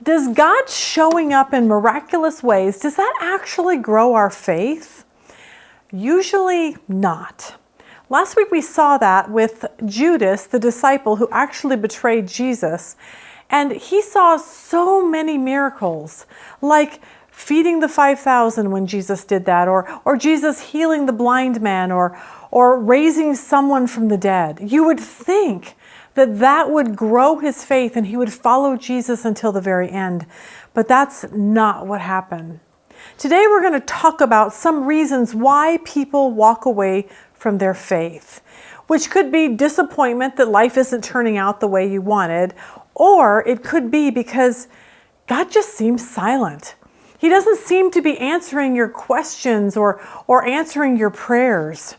Does God showing up in miraculous ways, does that actually grow our faith? Usually not. Last week we saw that with Judas, the disciple who actually betrayed Jesus. And he saw so many miracles, like feeding the 5,000 when Jesus did that, or Jesus healing the blind man, or raising someone from the dead. You would think that that would grow his faith and he would follow Jesus until the very end. But that's not what happened. Today we're going to talk about some reasons why people walk away from their faith, which could be disappointment that life isn't turning out the way you wanted, or it could be because God just seems silent. He doesn't seem to be answering your questions or answering your prayers.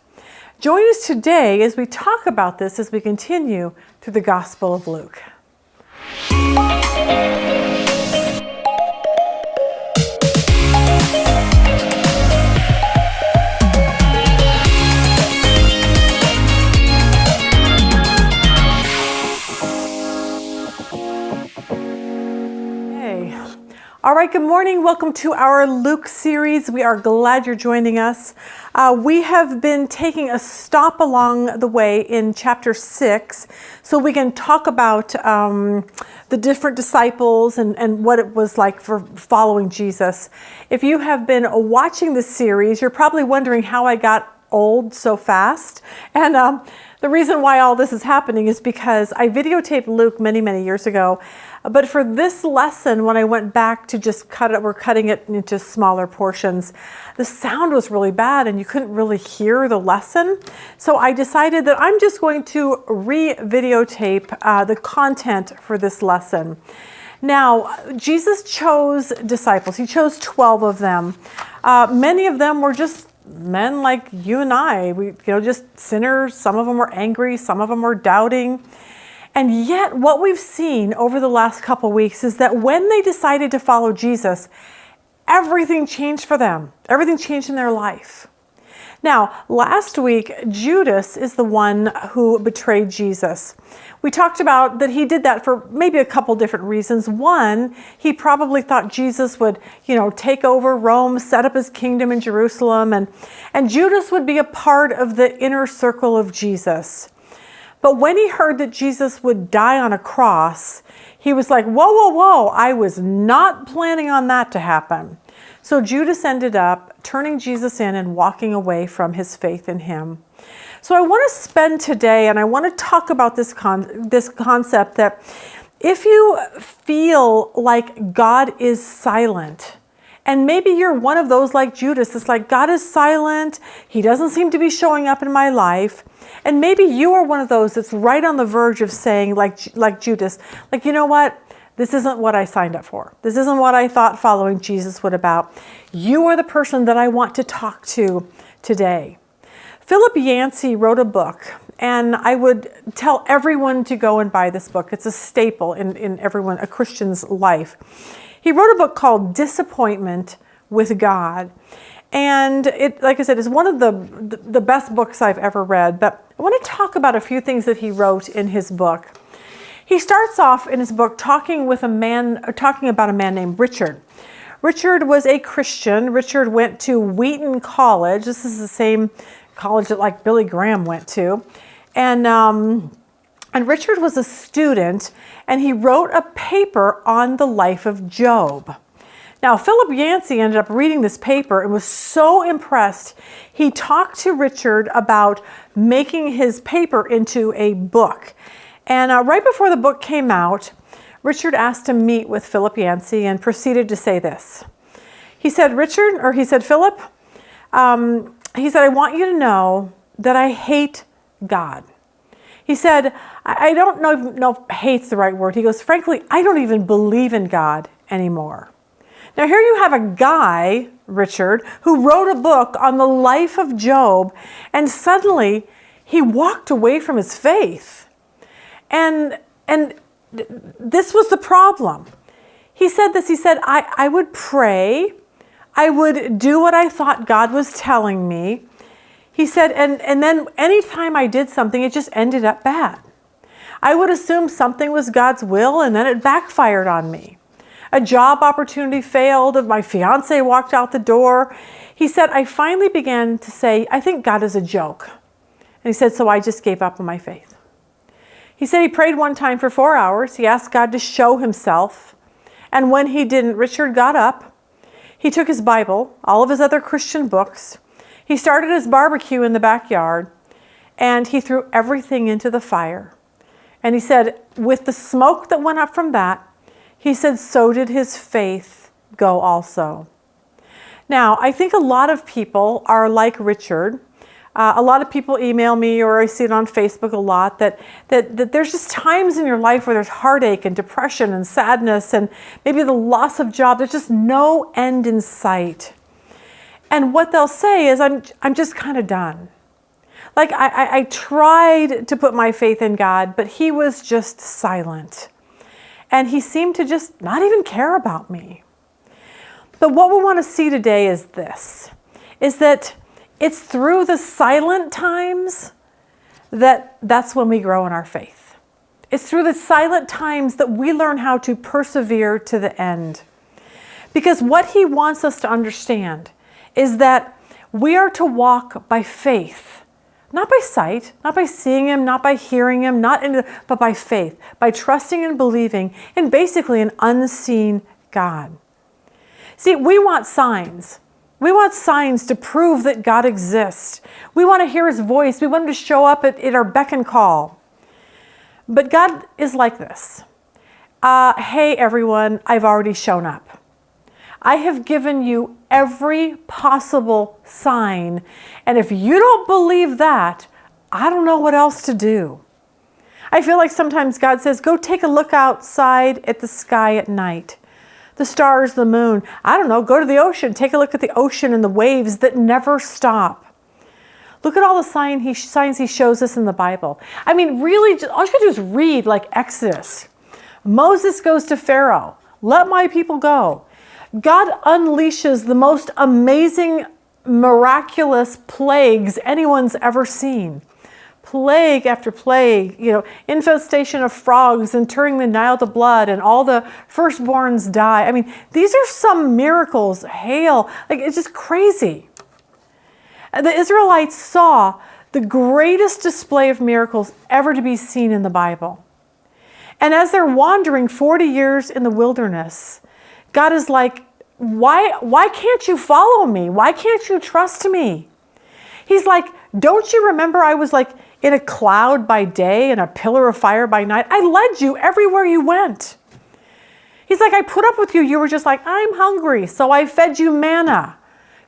Join us today as we talk about this as we continue through the Gospel of Luke. All right, good morning. Welcome to our Luke series. We are glad you're joining us. We have been taking a stop along the way in chapter 6 so we can talk about the different disciples and what it was like for following Jesus. If you have been watching this series, you're probably wondering how I got old so fast. And the reason why all this is happening is because I videotaped Luke many, many years ago. But for this lesson, when I went back to just we're cutting it into smaller portions, the sound was really bad and you couldn't really hear the lesson. So I decided that I'm just going to re-videotape the content for this lesson. Now, Jesus chose disciples. He chose 12 of them. Many of them were just men like you and I, just sinners. Some of them were angry, some of them were doubting. And yet what we've seen over the last couple weeks is that when they decided to follow Jesus, everything changed for them. Everything changed in their life. Now, last week, Judas is the one who betrayed Jesus. We talked about that he did that for maybe a couple different reasons. One, he probably thought Jesus would, take over Rome, set up his kingdom in Jerusalem, and Judas would be a part of the inner circle of Jesus. But when he heard that Jesus would die on a cross, he was like, whoa, I was not planning on that to happen. So Judas ended up turning Jesus in and walking away from his faith in him. So I want to spend today, and I want to talk about this concept that if you feel like God is silent, and maybe you're one of those like Judas, it's like God is silent, he doesn't seem to be showing up in my life. And maybe you are one of those that's right on the verge of saying, like Judas, you know what? This isn't what I signed up for. This isn't what I thought following Jesus was about. You are the person that I want to talk to today. Philip Yancey wrote a book, and I would tell everyone to go and buy this book. It's a staple in a Christian's life. He wrote a book called Disappointment with God. And it, like I said, is one of the best books I've ever read. But I want to talk about a few things that he wrote in his book. He starts off in his book talking about a man named Richard. Richard was a Christian. Richard went to Wheaton College. This is the same college that Billy Graham went to. And Richard was a student, and he wrote a paper on the life of Job. Now, Philip Yancey ended up reading this paper and was so impressed, he talked to Richard about making his paper into a book. And right before the book came out, Richard asked to meet with Philip Yancey and proceeded to say this. He said, Philip, he said, I want you to know that I hate God. He said, I don't know if hate's the right word. He goes, frankly, I don't even believe in God anymore. Now here you have a guy, Richard, who wrote a book on the life of Job, and suddenly he walked away from his faith. And this was the problem. He said this, he said, I would pray, I would do what I thought God was telling me. He said, and then anytime I did something, it just ended up bad. I would assume something was God's will, and then it backfired on me. A job opportunity failed. My fiance walked out the door. He said, I finally began to say, I think God is a joke. And he said, so I just gave up on my faith. He said he prayed one time for 4 hours. He asked God to show himself. And when he didn't, Richard got up. He took his Bible, all of his other Christian books. He started his barbecue in the backyard. And he threw everything into the fire. And he said, with the smoke that went up from that, he said, so did his faith go also. Now, I think a lot of people are like Richard. A lot of people email me, or I see it on Facebook a lot, that there's just times in your life where there's heartache and depression and sadness and maybe the loss of job. There's just no end in sight. And what they'll say is, I'm just kind of done. Like I tried to put my faith in God, but he was just silent. And he seemed to just not even care about me. But what we want to see today is this, is that it's through the silent times that's when we grow in our faith. It's through the silent times that we learn how to persevere to the end. Because what he wants us to understand is that we are to walk by faith, not by sight, not by seeing him, not by hearing him, but by faith, by trusting and believing in basically an unseen God. See, we want signs. We want signs to prove that God exists. We want to hear his voice. We want him to show up at our beck and call. But God is like this. Hey, everyone, I've already shown up. I have given you every possible sign. And if you don't believe that, I don't know what else to do. I feel like sometimes God says, go take a look outside at the sky at night. The stars, the moon. I don't know, go to the ocean. Take a look at the ocean and the waves that never stop. Look at all the signs he shows us in the Bible. I mean, really, all you have to do is read, like Exodus. Moses goes to Pharaoh. Let my people go. God unleashes the most amazing, miraculous plagues anyone's ever seen. Plague after plague, infestation of frogs and turning the Nile to blood, and all the firstborns die. I mean, these are some miracles. Hail, it's just crazy. The Israelites saw the greatest display of miracles ever to be seen in the Bible. And as they're wandering 40 years in the wilderness, God is like, why can't you follow me? Why can't you trust me? He's like, don't you remember I was like in a cloud by day and a pillar of fire by night? I led you everywhere you went. He's like, I put up with you. You were just like, I'm hungry, so I fed you manna.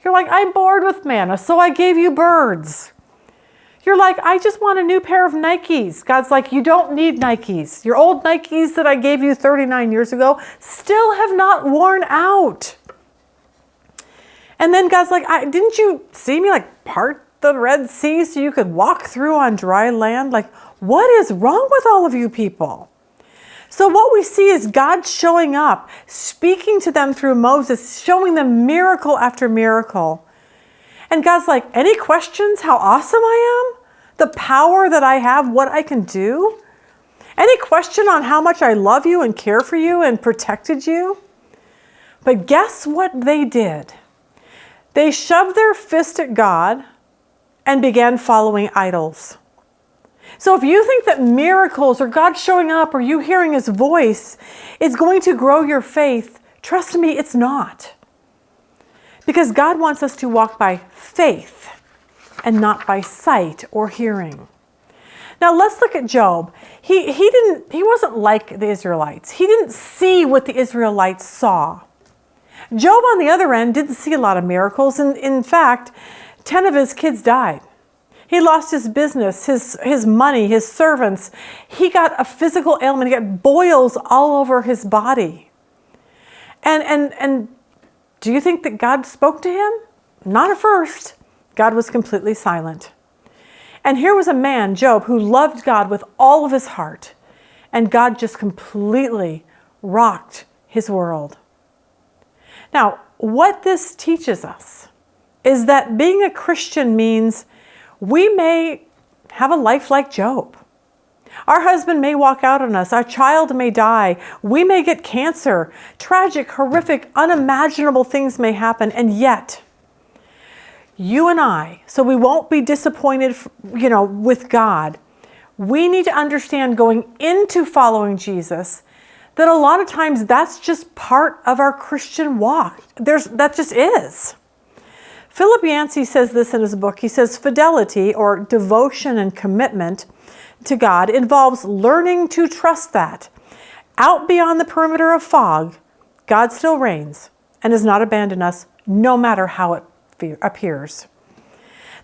You're like, I'm bored with manna, so I gave you birds. You're like, I just want a new pair of Nikes. God's like, you don't need Nikes. Your old Nikes that I gave you 39 years ago still have not worn out. And then God's like, didn't you see me like part the Red Sea so you could walk through on dry land? Like, what is wrong with all of you people? So what we see is God showing up, speaking to them through Moses, showing them miracle after miracle. And God's like, any questions how awesome I am? The power that I have, what I can do? Any question on how much I love you and care for you and protected you? But guess what they did? They shoved their fist at God and began following idols. So if you think that miracles or God showing up or you hearing his voice is going to grow your faith, trust me, it's not. Because God wants us to walk by faith and not by sight or hearing. Now let's look at Job. He wasn't like the Israelites. He didn't see what the Israelites saw. Job, on the other end, didn't see a lot of miracles. And in fact, 10 of his kids died. He lost his business, his money, his servants. He got a physical ailment. He got boils all over his body. And do you think that God spoke to him? Not at first. God was completely silent. And here was a man, Job, who loved God with all of his heart. And God just completely rocked his world. Now, what this teaches us is that being a Christian means we may have a life like Job. Our husband may walk out on us. Our child may die. We may get cancer. Tragic, horrific, unimaginable things may happen. And yet, you and I, so we won't be disappointed, with God, we need to understand going into following Jesus that a lot of times that's just part of our Christian walk. That just is. Philip Yancey says this in his book. He says, fidelity or devotion and commitment to God involves learning to trust that out beyond the perimeter of fog, God still reigns and has not abandoned us, no matter how it appears.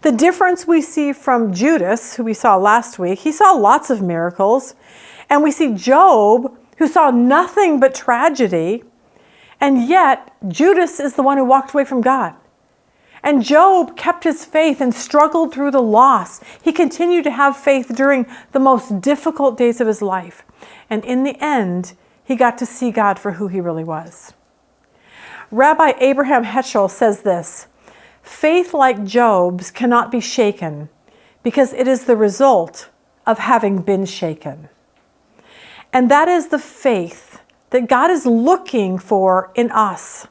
The difference we see from Judas, who we saw last week, he saw lots of miracles, and we see Job, who saw nothing but tragedy, and yet Judas is the one who walked away from God. And Job kept his faith and struggled through the loss. He continued to have faith during the most difficult days of his life. And in the end, he got to see God for who he really was. Rabbi Abraham Heschel says this, faith like Job's cannot be shaken because it is the result of having been shaken. And that is the faith that God is looking for in us.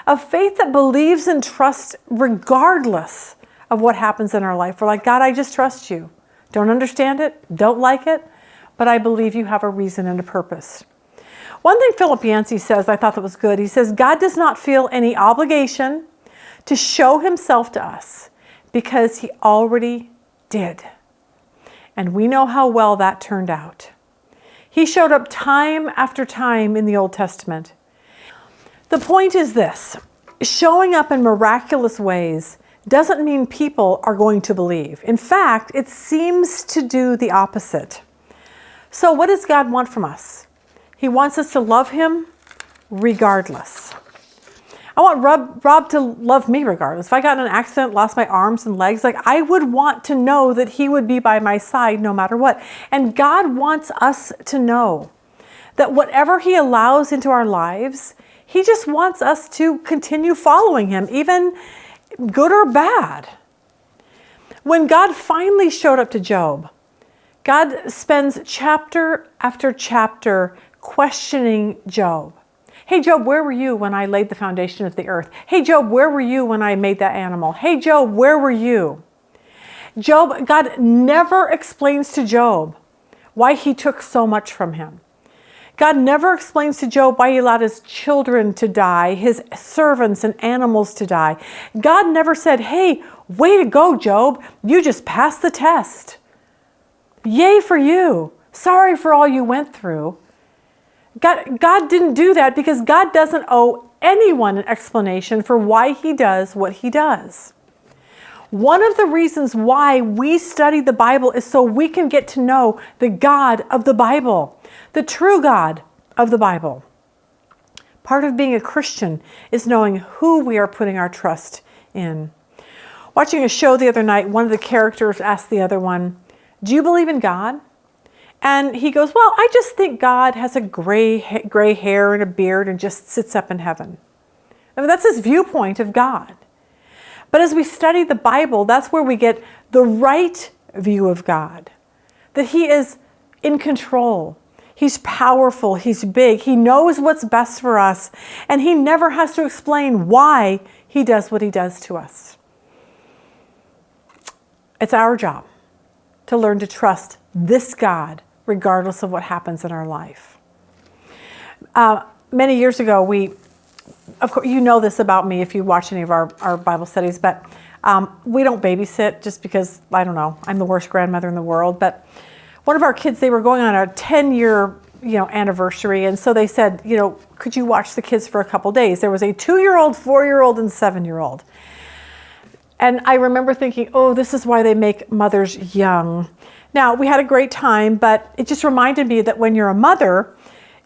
A faith that believes and trusts regardless of what happens in our life. We're like, God, I just trust you. Don't understand it, don't like it, but I believe you have a reason and a purpose. One thing Philip Yancey says, I thought that was good. He says, God does not feel any obligation to show himself to us because he already did. And we know how well that turned out. He showed up time after time in the Old Testament. The point is this, showing up in miraculous ways doesn't mean people are going to believe. In fact, it seems to do the opposite. So what does God want from us? He wants us to love him regardless. I want Rob to love me regardless. If I got in an accident, lost my arms and legs, I would want to know that he would be by my side no matter what. And God wants us to know that whatever he allows into our lives, he just wants us to continue following him, even good or bad. When God finally showed up to Job, God spends chapter after chapter questioning Job. Hey, Job, where were you when I laid the foundation of the earth? Hey, Job, where were you when I made that animal? Hey, Job, where were you? God never explains to Job why he took so much from him. God never explains to Job why he allowed his children to die, his servants and animals to die. God never said, hey, way to go, Job. You just passed the test. Yay for you. Sorry for all you went through. God didn't do that because God doesn't owe anyone an explanation for why he does what he does. One of the reasons why we study the Bible is so we can get to know the God of the Bible, the true God of the Bible. Part of being a Christian is knowing who we are putting our trust in. Watching a show the other night, one of the characters asked the other one, do you believe in God? And he goes, well, I just think God has a gray hair and a beard and just sits up in heaven. I mean, that's his viewpoint of God. But as we study the Bible, that's where we get the right view of God. That he is in control. He's powerful. He's big. He knows what's best for us. And he never has to explain why he does what he does to us. It's our job to learn to trust this God regardless of what happens in our life. Many years ago, of course, you know this about me if you watch any of our Bible studies, but we don't babysit just because, I don't know, I'm the worst grandmother in the world. But one of our kids, they were going on a 10-year anniversary, and so they said, could you watch the kids for a couple days? There was a 2-year-old, 4-year-old, and 7-year-old. And I remember thinking, oh, this is why they make mothers young. Now, we had a great time, but it just reminded me that when you're a mother,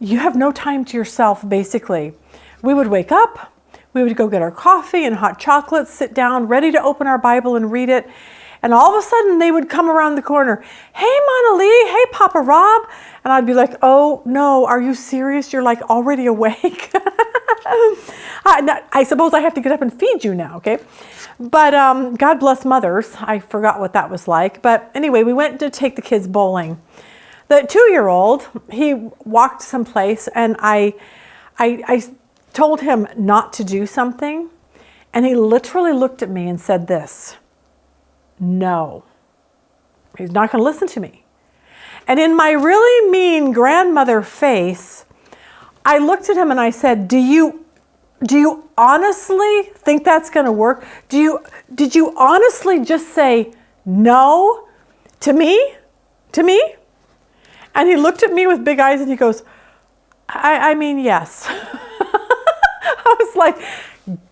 you have no time to yourself, basically. We would wake up, we would go get our coffee and hot chocolate, sit down, ready to open our Bible and read it. And all of a sudden, they would come around the corner. Hey, Mona Lee, hey, Papa Rob. And I'd be like, oh, no, are you serious? You're already awake? I suppose I have to get up and feed you now, okay? But God bless mothers. I forgot what that was like. But anyway, we went to take the kids bowling. The 2-year-old, he walked someplace and I told him not to do something. And he literally looked at me and said this, no. He's not going to listen to me. And in my really mean grandmother face, I looked at him and I said, do you honestly think that's going to work? Did you honestly just say no to me? To me? And he looked at me with big eyes and he goes, I mean, yes. I was like,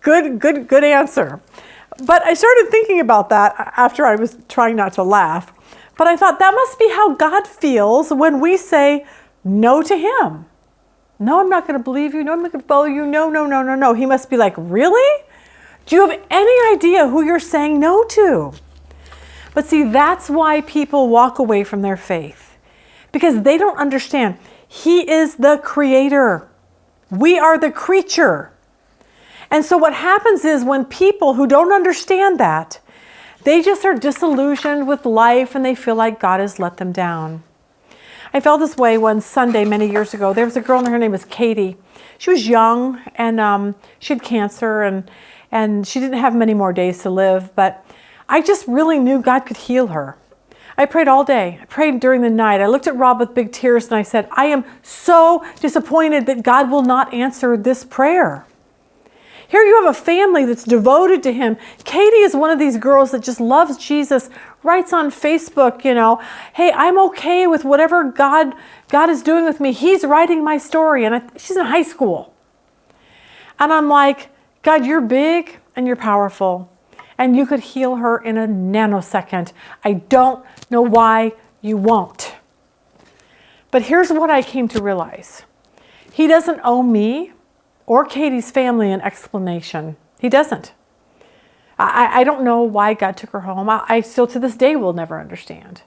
good answer. But I started thinking about that after I was trying not to laugh. But I thought that must be how God feels when we say no to him. No, I'm not going to believe you. No, I'm not going to follow you. No, no, no, no, no. He must be like, really? Do you have any idea who you're saying no to? But see, that's why people walk away from their faith. Because they don't understand. He is the creator. We are the creature. And so what happens is when people who don't understand that, they just are disillusioned with life and they feel like God has let them down. I felt this way one Sunday many years ago. There was a girl and her name was Katie. She was young and she had cancer and she didn't have many more days to live, but I just really knew God could heal her. I prayed all day. I prayed during the night. I looked at Rob with big tears and I said, I am so disappointed that God will not answer this prayer. Here you have a family that's devoted to him. Katie is one of these girls that just loves Jesus, writes on Facebook, hey, I'm okay with whatever God is doing with me. He's writing my story. And she's in high school. And I'm like, God, you're big and you're powerful. And you could heal her in a nanosecond. I don't know why you won't. But here's what I came to realize. He doesn't owe me or Katie's family an explanation. He doesn't. I don't know why God took her home. I still to this day will never understand.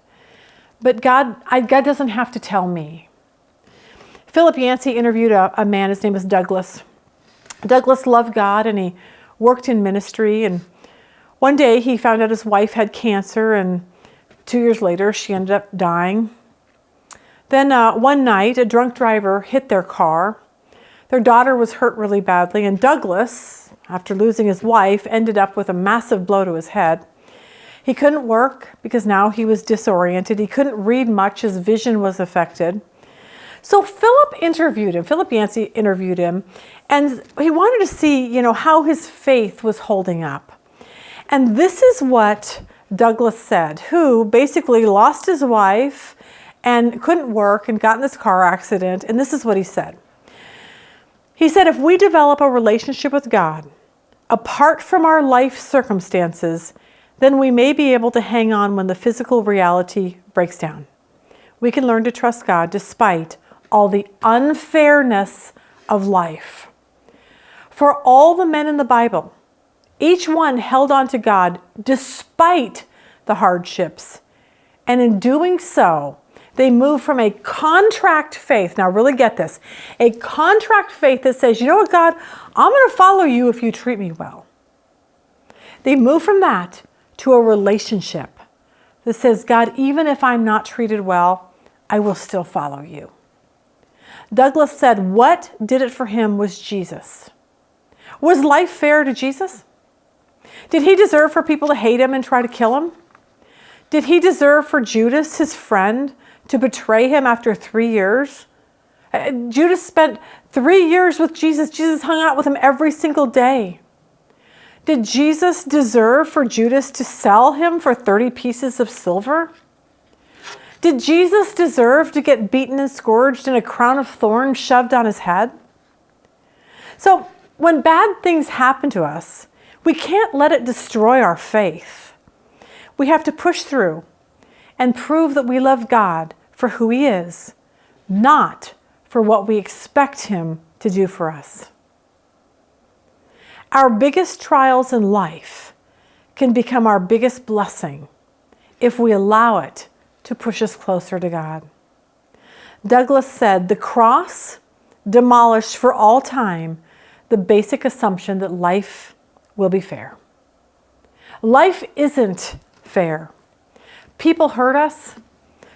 But God doesn't have to tell me. Philip Yancey interviewed a man, his name was Douglas. Douglas loved God and he worked in ministry, and one day he found out his wife had cancer, and 2 years later she ended up dying. Then one night a drunk driver hit their car. Their daughter was hurt really badly, and Douglas, after losing his wife, ended up with a massive blow to his head. He couldn't work because now he was disoriented. He couldn't read much. His vision was affected. So Philip Yancey interviewed him, and he wanted to see, how his faith was holding up. And this is what Douglas said, who basically lost his wife and couldn't work and got in this car accident. And this is what he said. He said, if we develop a relationship with God, apart from our life circumstances, then we may be able to hang on when the physical reality breaks down. We can learn to trust God despite all the unfairness of life. For all the men in the Bible, each one held on to God despite the hardships. And in doing so, they move from a contract faith. Now really get this. A contract faith that says, you know what, God, I'm going to follow you if you treat me well. They move from that to a relationship that says, God, even if I'm not treated well, I will still follow you. Douglas said what did it for him was Jesus. Was life fair to Jesus? Did he deserve for people to hate him and try to kill him? Did he deserve for Judas, his friend, to betray him after 3 years? Judas spent 3 years with Jesus. Jesus hung out with him every single day. Did Jesus deserve for Judas to sell him for 30 pieces of silver? Did Jesus deserve to get beaten and scourged and a crown of thorns shoved on his head? So when bad things happen to us, we can't let it destroy our faith. We have to push through and prove that we love God for who he is, not for what we expect him to do for us. Our biggest trials in life can become our biggest blessing if we allow it to push us closer to God. Douglas said, the cross demolished for all time the basic assumption that life will be fair. Life isn't fair. People hurt us.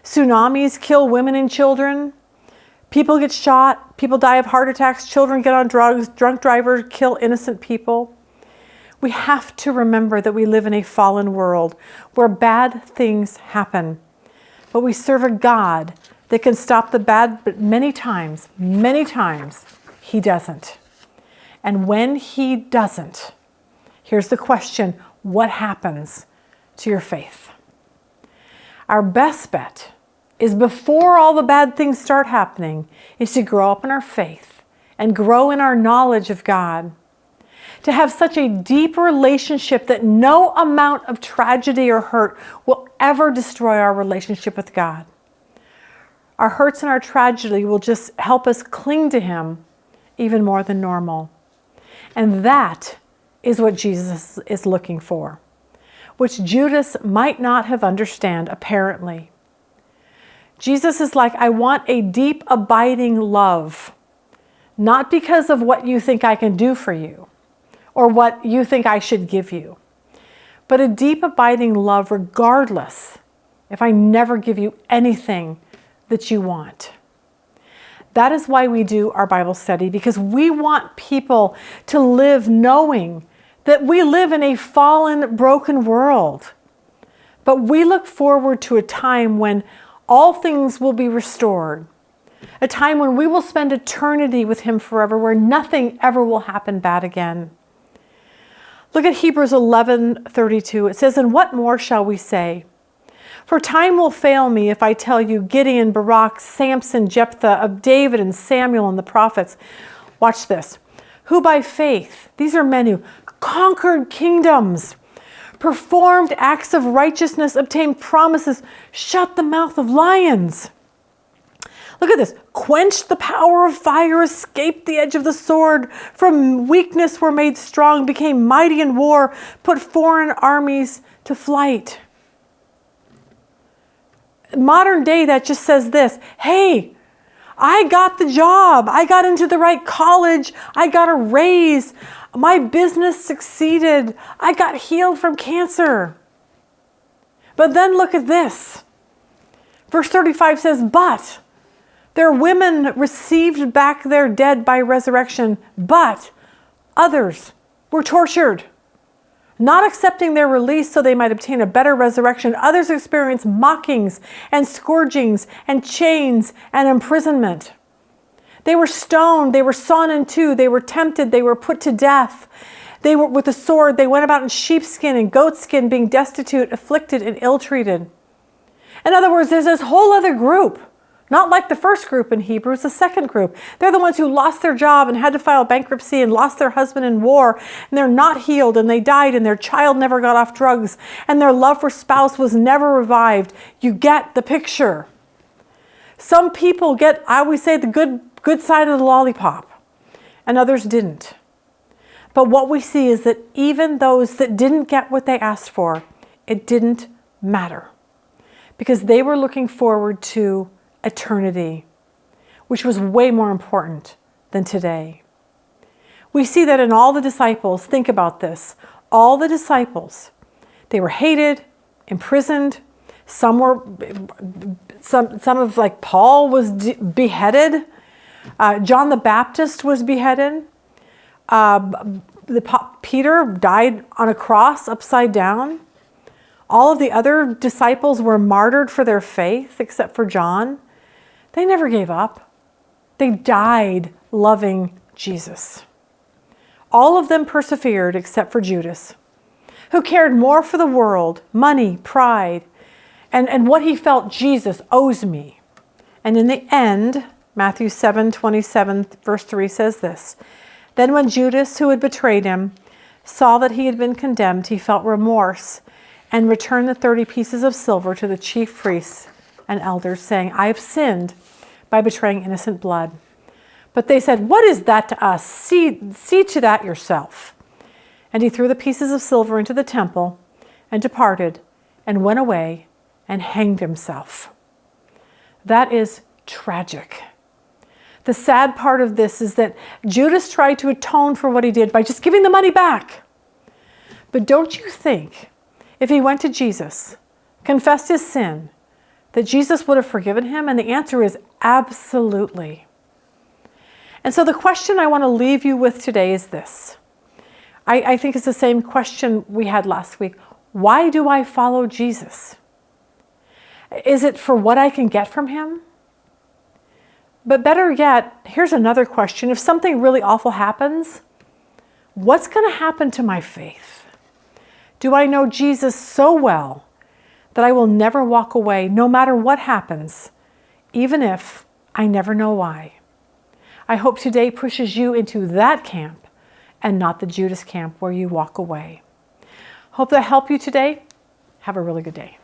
Tsunamis kill women and children. People get shot. People die of heart attacks. Children get on drugs. Drunk drivers kill innocent people. We have to remember that we live in a fallen world where bad things happen. But we serve a God that can stop the bad, but many times, He doesn't. And when He doesn't, here's the question: what happens to your faith? Our best bet is, before all the bad things start happening, is to grow up in our faith and grow in our knowledge of God. To have such a deep relationship that no amount of tragedy or hurt will ever destroy our relationship with God. Our hurts and our tragedy will just help us cling to Him even more than normal. And that is what Jesus is looking for, which Judas might not have understood apparently. Jesus is like, I want a deep, abiding love, not because of what you think I can do for you or what you think I should give you, but a deep, abiding love regardless if I never give you anything that you want. That is why we do our Bible study, because we want people to live knowing that we live in a fallen, broken world. But we look forward to a time when all things will be restored, a time when we will spend eternity with Him forever, where nothing ever will happen bad again. Look at Hebrews 11:32. It says, "And what more shall we say? For time will fail me if I tell you Gideon, Barak, Samson, Jephthah, of David and Samuel and the prophets." Watch this. "Who by faith," these are men who conquered kingdoms, performed acts of righteousness, obtained promises, shut the mouth of lions. Look at this. "Quenched the power of fire, escaped the edge of the sword, from weakness were made strong, became mighty in war, put foreign armies to flight." Modern day, that just says this: hey, I got the job. I got into the right college. I got a raise. My business succeeded. I got healed from cancer. But then look at this. Verse 35 says, "But their women received back their dead by resurrection, but others were tortured, not accepting their release so they might obtain a better resurrection. Others experienced mockings and scourgings and chains and imprisonment. They were stoned, they were sawn in two, they were tempted, they were put to death. They were with the sword, they went about in sheepskin and goatskin, being destitute, afflicted, and ill-treated." In other words, there's this whole other group. Not like the first group in Hebrews, the second group. They're the ones who lost their job and had to file bankruptcy and lost their husband in war, and they're not healed, and they died, and their child never got off drugs, and their love for spouse was never revived. You get the picture. Some people get, I always say, the good side of the lollipop, and others didn't. But what we see is that even those that didn't get what they asked for, it didn't matter, because they were looking forward to eternity, which was way more important than today. We see that in all the disciples. Think about this. All the disciples, they were hated, imprisoned. Some of, like Paul was beheaded. John the Baptist was beheaded. Peter died on a cross upside down. All of the other disciples were martyred for their faith, except for John. They never gave up. They died loving Jesus. All of them persevered except for Judas, who cared more for the world, money, pride, and what he felt Jesus owes me. And in the end, Matthew 7:27, verse 3 says this: "Then when Judas, who had betrayed him, saw that he had been condemned, he felt remorse and returned the 30 pieces of silver to the chief priests and elders, saying, 'I have sinned by betraying innocent blood.' But they said, 'What is that to us? See to that yourself.' And he threw the pieces of silver into the temple and departed and went away and hanged himself." That is tragic. The sad part of this is that Judas tried to atone for what he did by just giving the money back. But don't you think if he went to Jesus, confessed his sin, that Jesus would have forgiven him? And the answer is absolutely. And so the question I want to leave you with today is this. I think it's the same question we had last week. Why do I follow Jesus? Is it for what I can get from him? But better yet, here's another question. If something really awful happens, what's going to happen to my faith? Do I know Jesus so well that I will never walk away no matter what happens, even if I never know why? I hope today pushes you into that camp and not the Judas camp where you walk away. Hope that helped you today. Have a really good day.